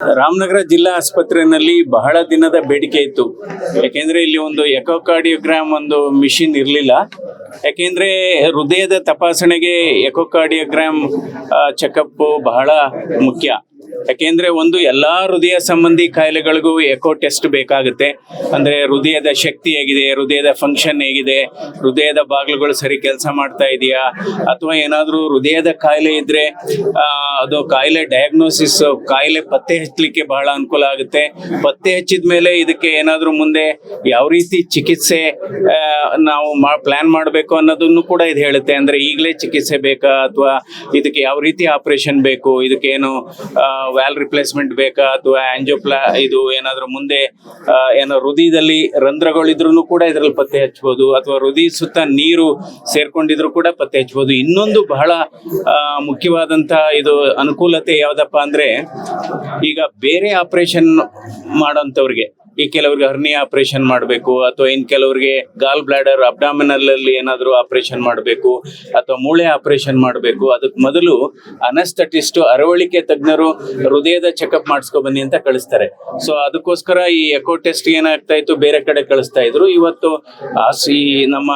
ರಾಮನಗರ ಜಿಲ್ಲಾ ಆಸ್ಪತ್ರೆಯಲ್ಲಿ ಬಹಳ ದಿನದ ಬೇಡಿಕೆ ಇತ್ತು. ಯಾಕೆಂದ್ರೆ ಇಲ್ಲಿ ಒಂದು ಎಕೋಕಾರ್ಡಿಯೋಗ್ರಾಮ್ ಒಂದು ಮಿಷಿನ್ ಇರಲಿಲ್ಲ. ಯಾಕೆಂದ್ರೆ ಹೃದಯದ ತಪಾಸಣೆಗೆ ಎಕೋಕಾರ್ಡಿಯೋಗ್ರಾಮ್ ಚೆಕಪ್ ಬಹಳ ಮುಖ್ಯ. ಯಾಕೆಂದ್ರೆ ಒಂದು ಎಲ್ಲಾ ಹೃದಯ ಸಂಬಂಧಿ ಕಾಯಿಲೆಗಳಿಗೂ ಎಕೋ ಟೆಸ್ಟ್ ಬೇಕಾಗುತ್ತೆ. ಅಂದ್ರೆ ಹೃದಯದ ಶಕ್ತಿ ಹೇಗಿದೆ, ಹೃದಯದ ಫಂಕ್ಷನ್ ಹೇಗಿದೆ, ಹೃದಯದ ಬಾಗಿಲುಗಳು ಸರಿ ಕೆಲಸ ಮಾಡ್ತಾ ಇದೆಯಾ, ಅಥವಾ ಏನಾದರೂ ಹೃದಯದ ಕಾಯಿಲೆ ಇದ್ರೆ ಅದು ಕಾಯಿಲೆ ಡಯಾಗ್ನೋಸಿಸ್, ಕಾಯಿಲೆ ಪತ್ತೆ ಹಚ್ಚಲಿಕ್ಕೆ ಬಹಳ ಅನುಕೂಲ ಆಗುತ್ತೆ. ಪತ್ತೆ ಹಚ್ಚಿದ ಮೇಲೆ ಇದಕ್ಕೆ ಏನಾದರೂ ಮುಂದೆ ಯಾವ ರೀತಿ ಚಿಕಿತ್ಸೆ ನಾವು ಪ್ಲಾನ್ ಮಾಡಬೇಕು ಅನ್ನೋದನ್ನು ಕೂಡ ಇದು ಹೇಳುತ್ತೆ. ಅಂದ್ರೆ ಈಗಲೇ ಚಿಕಿತ್ಸೆ ಬೇಕಾ, ಅಥವಾ ಇದಕ್ಕೆ ಯಾವ ರೀತಿ ಆಪರೇಷನ್ ಬೇಕು, ಇದಕ್ಕೇನು ವ್ಯಾಲ್ ರಿಪ್ಲೇಸ್ಮೆಂಟ್ ಬೇಕಾ, ಅಥವಾ ಇದು ಏನಾದರೂ ಮುಂದೆ ಏನೋ ಹೃದಯದಲ್ಲಿ ರಂಧ್ರಗಳಿದ್ರು ಕೂಡ ಇದರಲ್ಲಿ ಪತ್ತೆ ಹಚ್ಚಬಹುದು, ಅಥವಾ ಹೃದಯ ಸುತ್ತ ನೀರು ಸೇರ್ಕೊಂಡಿದ್ರು ಕೂಡ ಪತ್ತೆ ಹಚ್ಚಬಹುದು. ಇನ್ನೊಂದು ಬಹಳ ಮುಖ್ಯವಾದಂತ ಇದು ಅನುಕೂಲತೆ ಯಾವ್ದಪ್ಪ ಅಂದ್ರೆ, ಈಗ ಬೇರೆ ಆಪರೇಷನ್ ಮಾಡೋಂಥವ್ರಿಗೆ, ಈ ಕೆಲವ್ರಿಗೆ ಹರ್ನಿಯ ಆಪರೇಷನ್ ಮಾಡಬೇಕು, ಅಥವಾ ಇನ್ ಕೆಲವ್ರಿಗೆ ಗಾಲ್ ಬ್ಲಾಡರ್ ಅಬ್ಡಾಮಿನಲ್ ಅಲ್ಲಿ ಏನಾದರೂ ಆಪರೇಷನ್ ಮಾಡಬೇಕು, ಅಥವಾ ಮೂಳೆ ಆಪರೇಷನ್ ಮಾಡಬೇಕು. ಅದಕ್ಕೆ ಮೊದಲು ಅನಸ್ಥೆಟಿಸ್ಟ್, ಅರವಳಿಕೆ ತಜ್ಞರು ಹೃದಯದ ಚೆಕಪ್ ಮಾಡಿಸ್ಕೊ ಬನ್ನಿ ಅಂತ ಕಳಿಸ್ತಾರೆ. ಸೊ ಅದಕ್ಕೋಸ್ಕರ ಈ ಎಕೋ ಟೆಸ್ಟ್ ಏನಾಗ್ತಾ ಇತ್ತು, ಬೇರೆ ಕಡೆ ಕಳಿಸ್ತಾ ಇದ್ರು. ಇವತ್ತು ಈ ನಮ್ಮ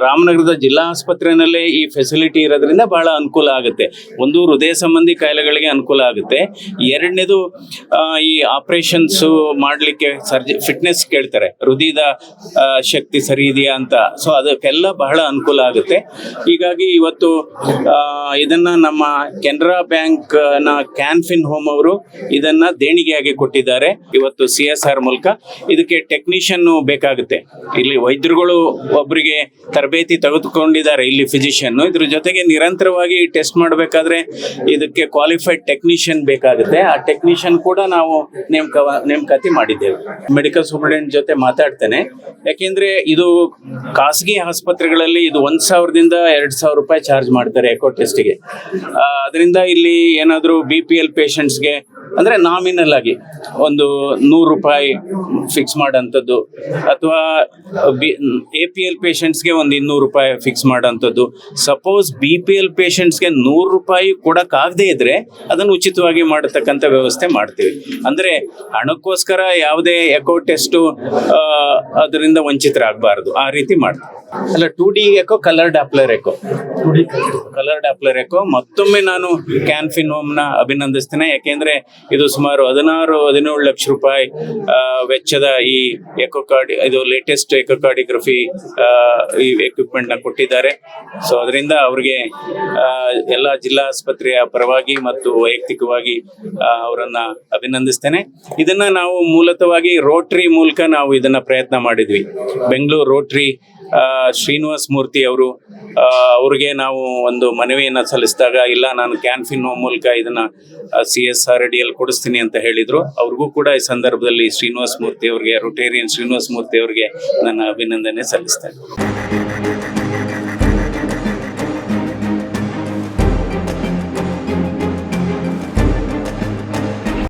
ರಾಮನಗರದ ಜಿಲ್ಲಾ ಆಸ್ಪತ್ರೆಯಲ್ಲೇ ಈ ಫೆಸಿಲಿಟಿ ಇರೋದ್ರಿಂದ ಬಹಳ ಅನುಕೂಲ ಆಗುತ್ತೆ. ಒಂದು, ಹೃದಯ ಸಂಬಂಧಿ ಕಾಯಿಲೆಗಳಿಗೆ ಅನುಕೂಲ ಆಗುತ್ತೆ. ಎರಡನೇದು, ಈ ಆಪರೇಷನ್ಸ್ ಮಾಡಲಿಕ್ಕೆ ಫಿಟ್ನೆಸ್ ಕೇಳ್ತಾರೆ, ಹೃದಯದ ಶಕ್ತಿ ಸರಿ ಇದೆಯಾ ಅಂತ. ಸೊ ಅದಕ್ಕೆಲ್ಲ ಬಹಳ ಅನುಕೂಲ ಆಗುತ್ತೆ. ಹೀಗಾಗಿ ಇವತ್ತು ಇದನ್ನ ನಮ್ಮ ಕೆನರಾ ಬ್ಯಾಂಕ್ ನ ಕ್ಯಾನ್ಫಿನ್ ಹೋಮ್ ಅವರು ಇದನ್ನ ದೇಣಿಗೆಯಾಗಿ ಕೊಟ್ಟಿದ್ದಾರೆ ಇವತ್ತು CSR ಮೂಲಕ. ಇದಕ್ಕೆ ಟೆಕ್ನಿಷಿಯನ್ ಬೇಕಾಗುತ್ತೆ. ಇಲ್ಲಿ ವೈದ್ಯರುಗಳು ಒಬ್ಬರಿಗೆ ತರಬೇತಿ ತೆಗೆದುಕೊಂಡಿದ್ದಾರೆ, ಇಲ್ಲಿ ಫಿಸಿಷಿಯನ್. ಇದ್ರ ಜೊತೆಗೆ ನಿರಂತರವಾಗಿ ಟೆಸ್ಟ್ ಮಾಡಬೇಕಾದ್ರೆ ಇದಕ್ಕೆ ಕ್ವಾಲಿಫೈಡ್ ಟೆಕ್ನಿಷಿಯನ್ ಬೇಕಾಗುತ್ತೆ. ಆ ಟೆಕ್ನಿಷಿಯನ್ ಕೂಡ ನಾವು ನೇಮಕಾತಿ ಮಾಡಿದ್ದೇವೆ. ಮೆಡಿಕಲ್ ಸೂಪರಿಂಟೆಂಡೆಂಟ್ ಜೊತೆ ಮಾತಾಡ್ತೇನೆ. ಯಾಕೆಂದ್ರೆ ಇದು ಖಾಸಗಿ ಆಸ್ಪತ್ರೆಗಳಲ್ಲಿ ಇದು 1,000ದಿಂದ 2,000 ರೂಪಾಯಿ ಚಾರ್ಜ್ ಮಾಡ್ತಾರೆ ಎಕೋ ಟೆಸ್ಟ್ಗೆ. ಅದರಿಂದ ಇಲ್ಲಿ ಏನಾದರೂ BPL ಪೇಷಂಟ್ಸ್ಗೆ ಅಂದ್ರೆ ನಾಮಿನಲ್ ಆಗಿ ಒಂದು 100 ರೂಪಾಯಿ ಫಿಕ್ಸ್ ಮಾಡೋಂಥದ್ದು, ಅಥವಾ APL ಪೇಷಂಟ್ಸ್ಗೆ ಒಂದು 200 ರೂಪಾಯಿ ಫಿಕ್ಸ್ ಮಾಡೋಂಥದ್ದು. ಸಪೋಸ್ BPL ಪೇಷಂಟ್ಸ್ಗೆ 100 ರೂಪಾಯಿ ಕೊಡಕ್ಕಾಗದೇ ಇದ್ರೆ ಅದನ್ನು ಉಚಿತವಾಗಿ ಮಾಡತಕ್ಕಂಥ ವ್ಯವಸ್ಥೆ ಮಾಡ್ತೀವಿ. ಅಂದ್ರೆ ಹಣಕ್ಕೋಸ್ಕರ ಯಾವುದೇ ಎಕೋ ಟೆಸ್ಟ್ ಅದರಿಂದ ವಂಚಿತರಾಗಬಾರ್ದು, ಆ ರೀತಿ ಮಾಡ್ತೀವಿ. ಅಲ್ಲ, 2D eco, colour Doppler eco. ಮತ್ತೊಮ್ಮೆ ನಾನು ಕ್ಯಾನ್ಫಿನ್ ಹೋಮ್ ನ ಅಭಿನಂದಿಸ್ತೇನೆ. ಯಾಕೆಂದ್ರೆ ಇದು ಸುಮಾರು 16-17 ಲಕ್ಷ ರೂಪಾಯಿ ವೆಚ್ಚದ ಈ ಇದು ಲೇಟೆಸ್ಟ್ ಎಕೋಕಾರ್ಡಿಯೋಗ್ರಫಿ ಈ ಎಕ್ವಿಪ್ಮೆಂಟ್ ನ ಕೊಟ್ಟಿದ್ದಾರೆ. ಸೊ ಅದರಿಂದ ಅವ್ರಿಗೆ ಎಲ್ಲ ಜಿಲ್ಲಾ ಆಸ್ಪತ್ರೆಯ ಪರವಾಗಿ ಮತ್ತು ವೈಯಕ್ತಿಕವಾಗಿ ಅವರನ್ನ ಅಭಿನಂದಿಸ್ತೇನೆ. ಇದನ್ನ ನಾವು ಮೂಲತಃವಾಗಿ ರೋಟರಿ ಮೂಲಕ ನಾವು ಇದನ್ನ ಪ್ರಯತ್ನ ಮಾಡಿದ್ವಿ. ಬೆಂಗಳೂರು ರೋಟರಿ ಶ್ರೀನಿವಾಸ್ ಮೂರ್ತಿ ಅವರು, ಅವ್ರಿಗೆ ನಾವು ಒಂದು ಮನವಿಯನ್ನ ಸಲ್ಲಿಸಿದಾಗ, ಇಲ್ಲ ನಾನು ಕ್ಯಾನ್ಫಿನ್ ಹೋಮ್ ಮೂಲಕ ಇದನ್ನ CSR ಅಡಿಯಲ್ಲಿ ಕೊಡಿಸ್ತೀನಿ ಅಂತ ಹೇಳಿದ್ರು. ಅವ್ರಿಗೂ ಕೂಡ ಈ ಸಂದರ್ಭದಲ್ಲಿ ಶ್ರೀನಿವಾಸ್ ಮೂರ್ತಿ ಅವರಿಗೆ, ರೋಟೇರಿಯನ್ ಶ್ರೀನಿವಾಸ್ ಮೂರ್ತಿ ಅವರಿಗೆ ನನ್ನ ಅಭಿನಂದನೆ ಸಲ್ಲಿಸ್ತೇನೆ.